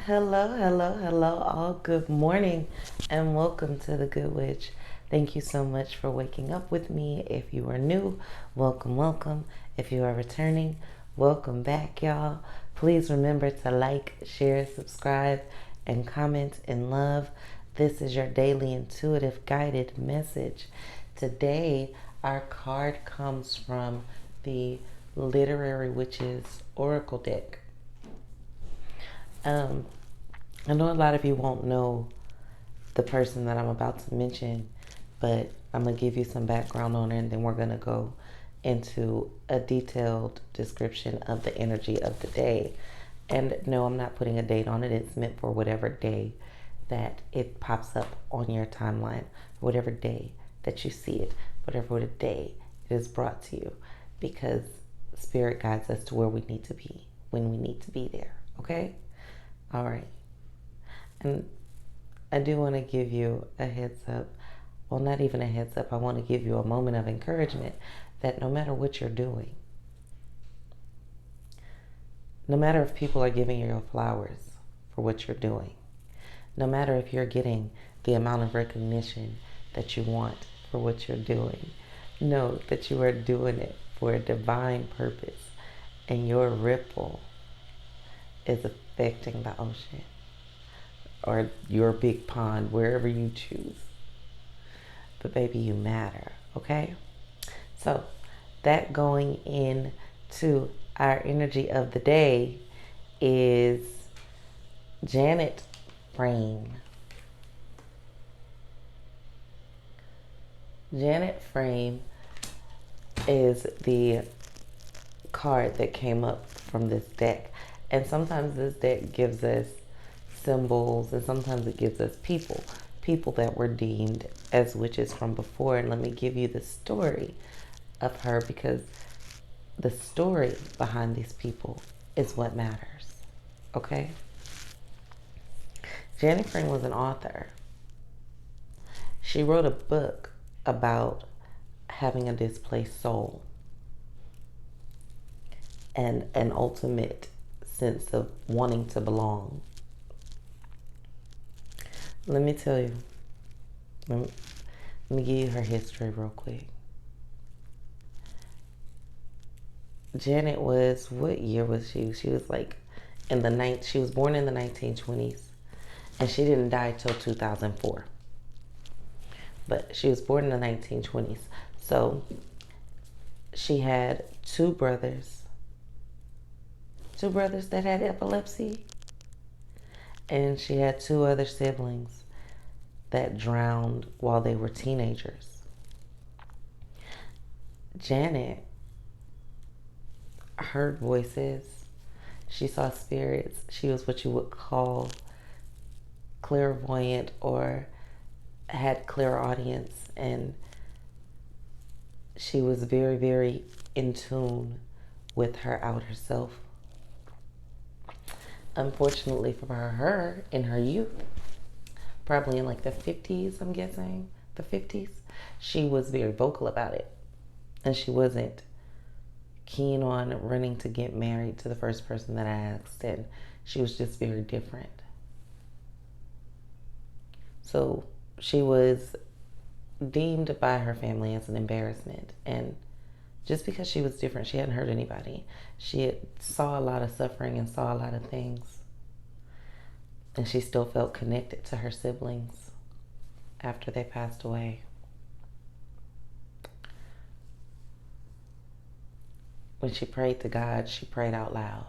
Hello, hello, hello, all. Good morning and welcome to the Good Witch. Thank you so much for waking up with me. If you are new, welcome, welcome. If you are returning, welcome back, y'all. Please remember to like, share, subscribe, and comment in love. This is your daily intuitive guided message. Today, our card comes from the Literary Witches Oracle deck. I know a lot of you won't know the person that I'm about to mention, but I'm going to give you some background on her and then we're going to go into a detailed description of the energy of the day. And no, I'm not putting a date on it. It's meant for whatever day that it pops up on your timeline, whatever day that you see it, whatever day it is brought to you, because Spirit guides us to where we need to be when we need to be there. Okay? All right. And I do want to give you a heads up. Well, not even a heads up. I want to give you a moment of encouragement that no matter what you're doing, no matter if people are giving you your flowers for what you're doing, no matter if you're getting the amount of recognition that you want for what you're doing, know that you are doing it for a divine purpose and your ripple is affecting the ocean or your big pond, wherever you choose. But baby, you matter, okay? So that going into our energy of the day is Janet Frame. Janet Frame is the card that came up from this deck. And sometimes this deck gives us symbols and sometimes it gives us people that were deemed as witches from before. And let me give you the story of her, because the story behind these people is what matters. Okay? Janet Frame was an author. She wrote a book about having a displaced soul and an ultimate sense of wanting to belong. Let me tell you, let me give you her history real quick. Janet was, what year was she? She was like she was born in the 1920s and she didn't die till 2004. But she was born in the 1920s. So she had two brothers that had epilepsy. And she had two other siblings that drowned while they were teenagers. Janet heard voices. She saw spirits. She was what you would call clairvoyant or had clairaudience. And she was very, very in tune with her outer self. Unfortunately for her, in her youth, probably in like the 50s, I'm guessing, the 50s, she was very vocal about it. And she wasn't keen on running to get married to the first person that I asked. And she was just very different. So she was deemed by her family as an embarrassment. And just because she was different, she hadn't hurt anybody. She saw a lot of suffering and saw a lot of things. And she still felt connected to her siblings after they passed away. When she prayed to God, she prayed out loud.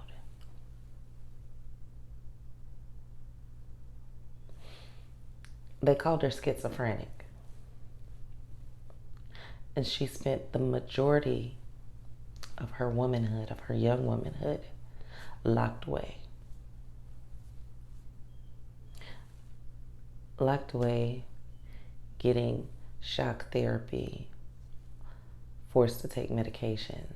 They called her schizophrenic. And she spent the majority of her womanhood, of her young womanhood, locked away. Locked away, getting shock therapy, forced to take medications.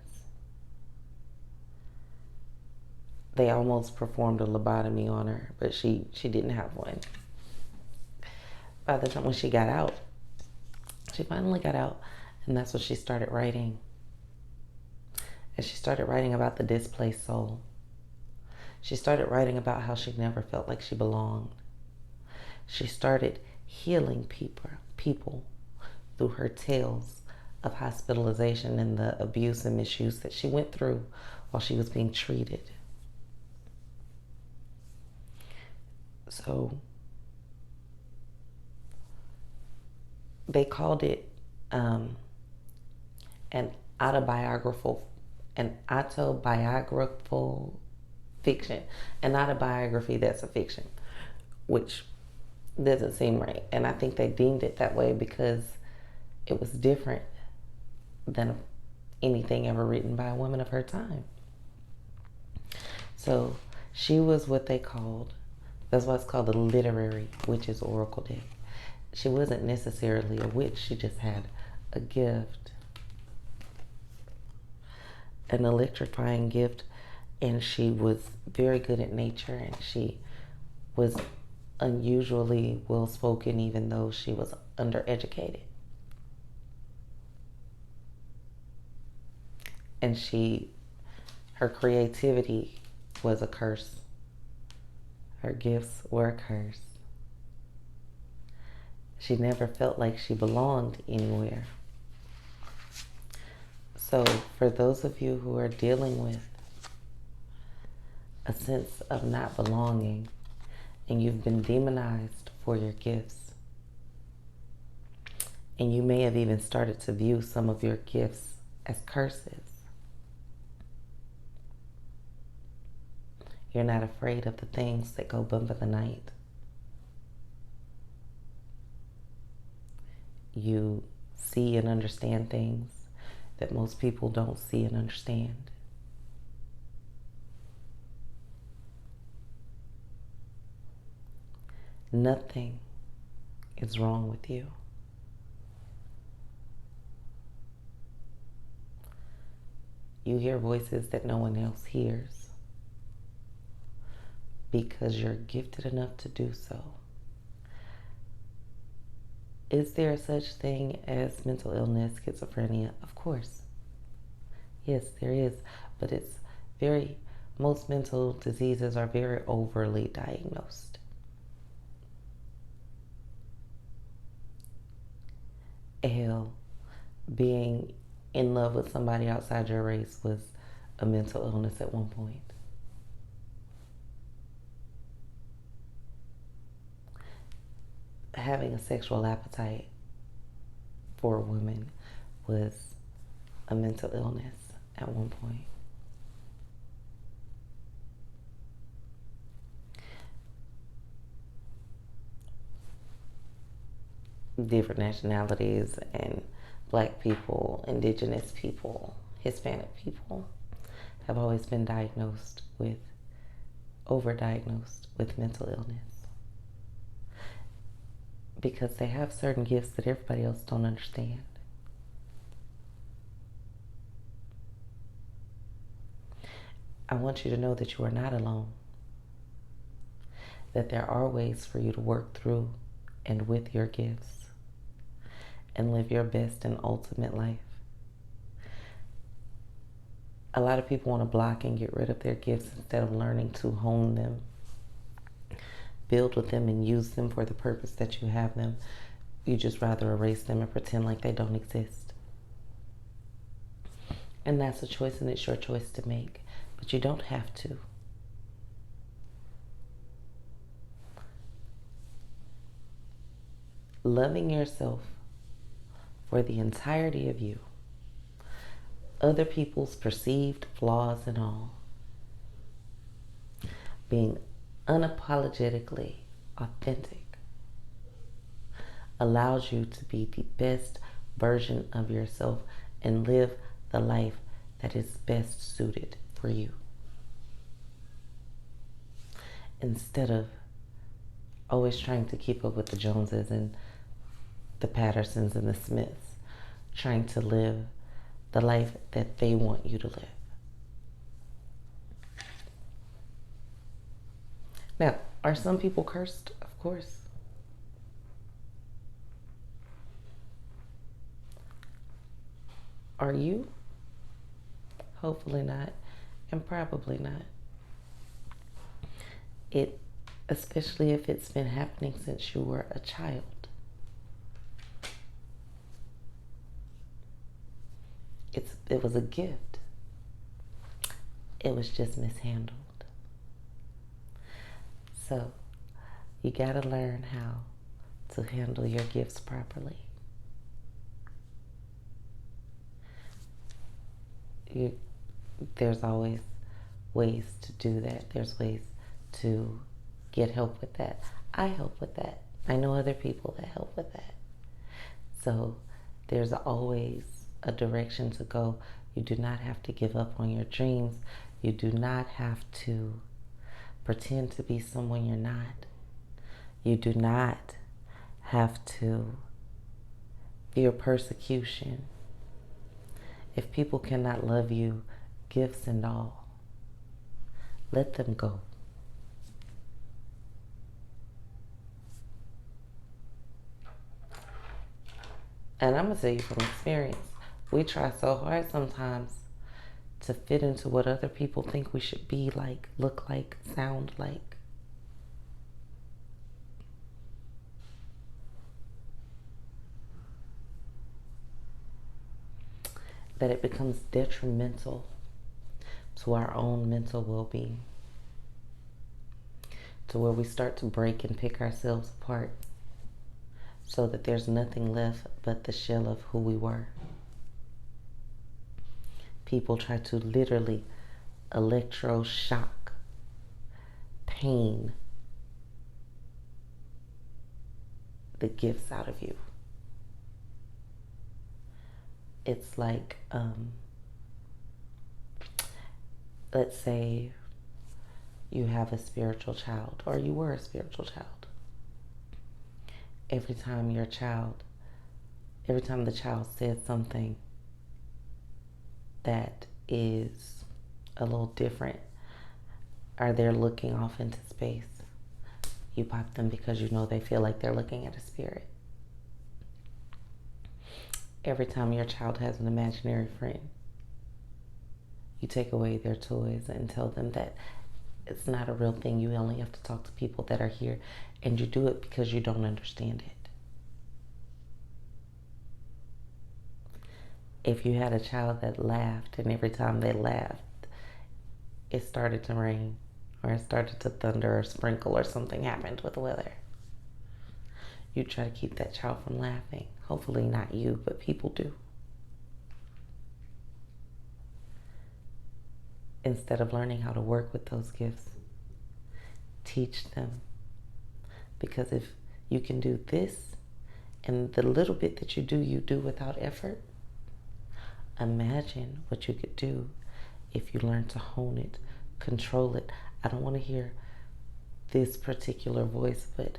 They almost performed a lobotomy on her, but she didn't have one. By the time when she got out, she finally got out, and that's when she started writing. And she started writing about the displaced soul. She started writing about how she never felt like she belonged. She started healing people through her tales of hospitalization and the abuse and misuse that she went through while she was being treated. So they called it an autobiographical fiction, an autobiography that's a fiction, which doesn't seem right. And I think they deemed it that way because it was different than anything ever written by a woman of her time. So she was what they called, that's why it's called the literary witch's oracle deck. She wasn't necessarily a witch, she just had a gift, an electrifying gift, and she was very good at nature, and she was unusually well-spoken even though she was undereducated. And her creativity was a curse. Her gifts were a curse. She never felt like she belonged anywhere. So for those of you who are dealing with a sense of not belonging and you've been demonized for your gifts, and you may have even started to view some of your gifts as curses, you're not afraid of the things that go bump in the night. You see and understand things that most people don't see and understand. Nothing is wrong with you. You hear voices that no one else hears because you're gifted enough to do so. Is there such thing as mental illness, schizophrenia? Of course. Yes, there is. But most mental diseases are very overly diagnosed. Hell, being in love with somebody outside your race was a mental illness at one point. Having a sexual appetite for a woman was a mental illness at one point. Different nationalities and Black people, indigenous people, Hispanic people have always been overdiagnosed with mental illness because they have certain gifts that everybody else don't understand. I want you to know that you are not alone, that there are ways for you to work through and with your gifts and live your best and ultimate life. A lot of people want to block and get rid of their gifts instead of learning to hone them, build with them, and use them for the purpose that you have them. You just rather erase them and pretend like they don't exist. And that's a choice, and it's your choice to make, but you don't have to. Loving yourself for the entirety of you, other people's perceived flaws and all, being unapologetically authentic, allows you to be the best version of yourself and live the life that is best suited for you. Instead of always trying to keep up with the Joneses and the Pattersons and the Smiths, trying to live the life that they want you to live. Now, are some people cursed? Of course. Are you? Hopefully not, and probably not. It, especially if it's been happening since you were a child. It was a gift. It was just mishandled. So you got to learn how to handle your gifts properly. There's always ways to do that. There's ways to get help with that. I help with that. I know other people that help with that. So there's always a direction to go. You do not have to give up on your dreams. You do not have to pretend to be someone you're not. You do not have to fear persecution. If people cannot love you, gifts and all, let them go. And I'm going to tell you from experience, we try so hard sometimes to fit into what other people think we should be like, look like, sound like. That it becomes detrimental to our own mental well-being, to where we start to break and pick ourselves apart so that there's nothing left but the shell of who we were. People try to literally electroshock, pain the gifts out of you. It's like, let's say you have a spiritual child, or you were a spiritual child. Every time the child says something that is a little different, or they're looking off into space, you pop them because you know they feel like they're looking at a spirit. Every time your child has an imaginary friend, you take away their toys and tell them that it's not a real thing. You only have to talk to people that are here, and you do it because you don't understand it. If you had a child that laughed, and every time they laughed, it started to rain, or it started to thunder or sprinkle, or something happened with the weather, you try to keep that child from laughing. Hopefully not you, but people do. Instead of learning how to work with those gifts, teach them. Because if you can do this, and the little bit that you do without effort, imagine what you could do if you learn to hone it, control it. I don't want to hear this particular voice, but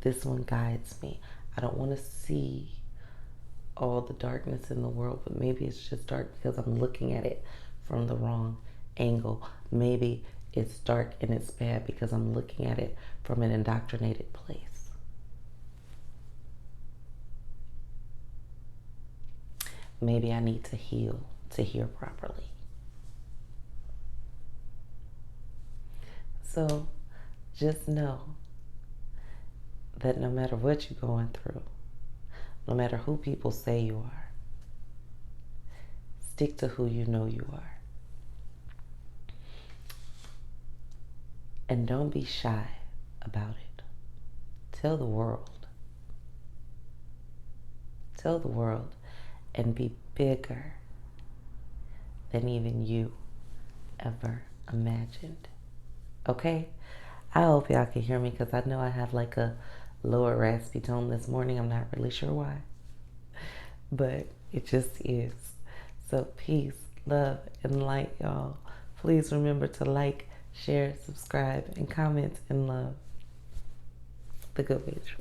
this one guides me. I don't want to see all the darkness in the world, but maybe it's just dark because I'm looking at it from the wrong angle. Maybe it's dark and it's bad because I'm looking at it from an indoctrinated place. Maybe I need to heal to hear properly. So just know that no matter what you're going through, no matter who people say you are, stick to who you know you are. And don't be shy about it. Tell the world. Tell the world, and be bigger than even you ever imagined. Okay? I hope y'all can hear me, because I know I have like a lower raspy tone this morning. I'm not really sure why, but it just is. So peace, love, and light, y'all. Please remember to like, share, subscribe, and comment, and love. The Good Witch.